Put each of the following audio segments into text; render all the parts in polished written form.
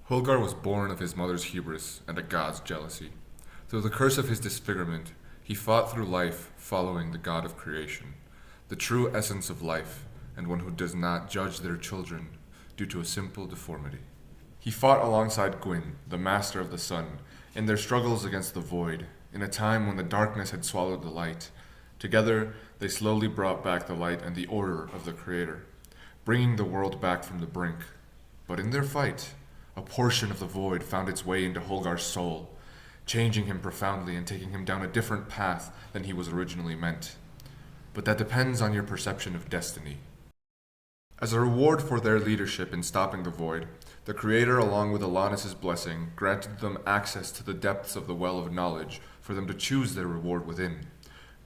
Hulgar was born of his mother's hubris and a god's jealousy. Through the curse of his disfigurement, he fought through life following the god of creation, the true essence of life, and one who does not judge their children due to a simple deformity. He fought alongside Gwyn, the master of the sun, in their struggles against the void, in a time when the darkness had swallowed the light. Together, they slowly brought back the light and the order of the Creator, bringing the world back from the brink. But in their fight, a portion of the void found its way into Hulgar's soul, changing him profoundly and taking him down a different path than he was originally meant. But that depends on your perception of destiny. As a reward for their leadership in stopping the void, the Creator, along with Alanis' blessing, granted them access to the depths of the well of knowledge for them to choose their reward within.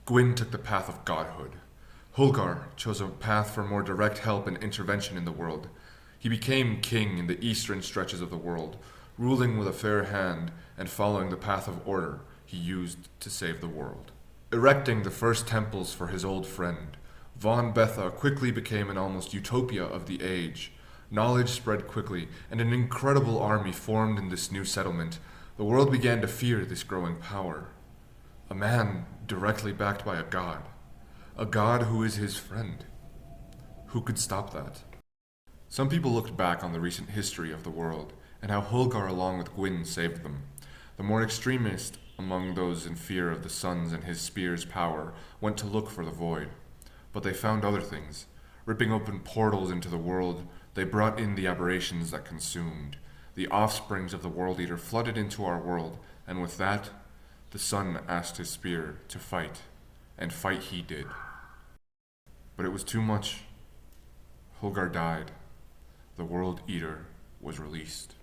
Gwyn took the path of godhood. Hulgar chose a path for more direct help and intervention in the world. He became king in the eastern stretches of the world, ruling with a fair hand and following the path of order he used to save the world. Erecting the first temples for his old friend, Von Betha quickly became an almost utopia of the age. Knowledge spread quickly, and an incredible army formed in this new settlement. The world began to fear this growing power. A man directly backed by a god who is his friend. Who could stop that? Some people looked back on the recent history of the world, and how Hulgar along with Gwyn saved them. The more extremist among those in fear of the sun's and his spear's power went to look for the void. But they found other things. Ripping open portals into the world, they brought in the aberrations that consumed. The offsprings of the World Eater flooded into our world, and with that, the sun asked his spear to fight, and fight he did. But it was too much. Hulgar died. The World Eater was released.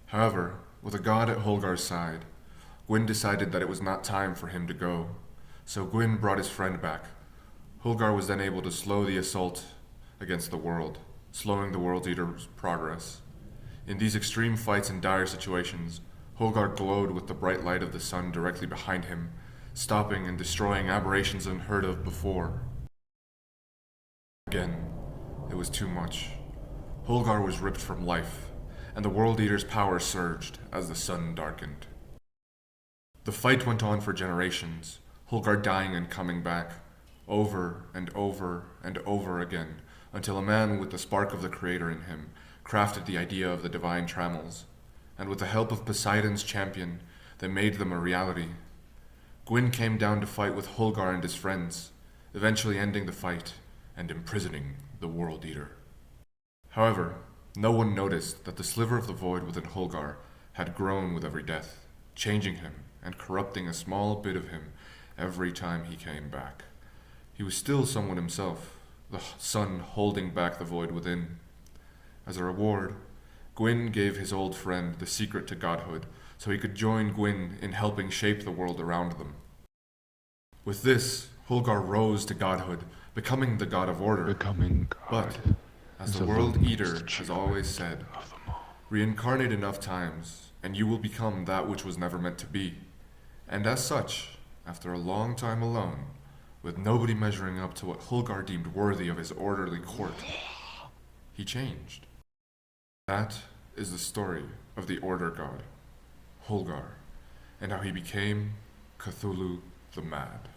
However, with a god at Hulgar's side, Gwyn decided that it was not time for him to go. So Gwyn brought his friend back. Hulgar was then able to slow the assault against the world, slowing the World Eater's progress. In these extreme fights and dire situations, Hulgar glowed with the bright light of the sun directly behind him, stopping and destroying aberrations unheard of before. Again, it was too much. Hulgar was ripped from life, and the World Eater's power surged as the sun darkened. The fight went on for generations, Hulgar dying and coming back, over and over and over again, until a man with the spark of the Creator in him crafted the idea of the divine trammels, and with the help of Poseidon's champion, they made them a reality. Gwyn came down to fight with Hulgar and his friends, eventually ending the fight and imprisoning the World Eater. However, no one noticed that the sliver of the void within Hulgar had grown with every death, changing him and corrupting a small bit of him every time he came back. He was still someone himself, the sun holding back the void within. As a reward, Gwyn gave his old friend the secret to godhood, so he could join Gwyn in helping shape the world around them. With this, Hulgar rose to godhood, becoming the god of order. But, as the World Eater has always said, reincarnate enough times, and you will become that which was never meant to be. And as such, after a long time alone, with nobody measuring up to what Hulgar deemed worthy of his orderly court, he changed. That is the story of the Order God, Hulgar, and how he became Cthulhu the Mad.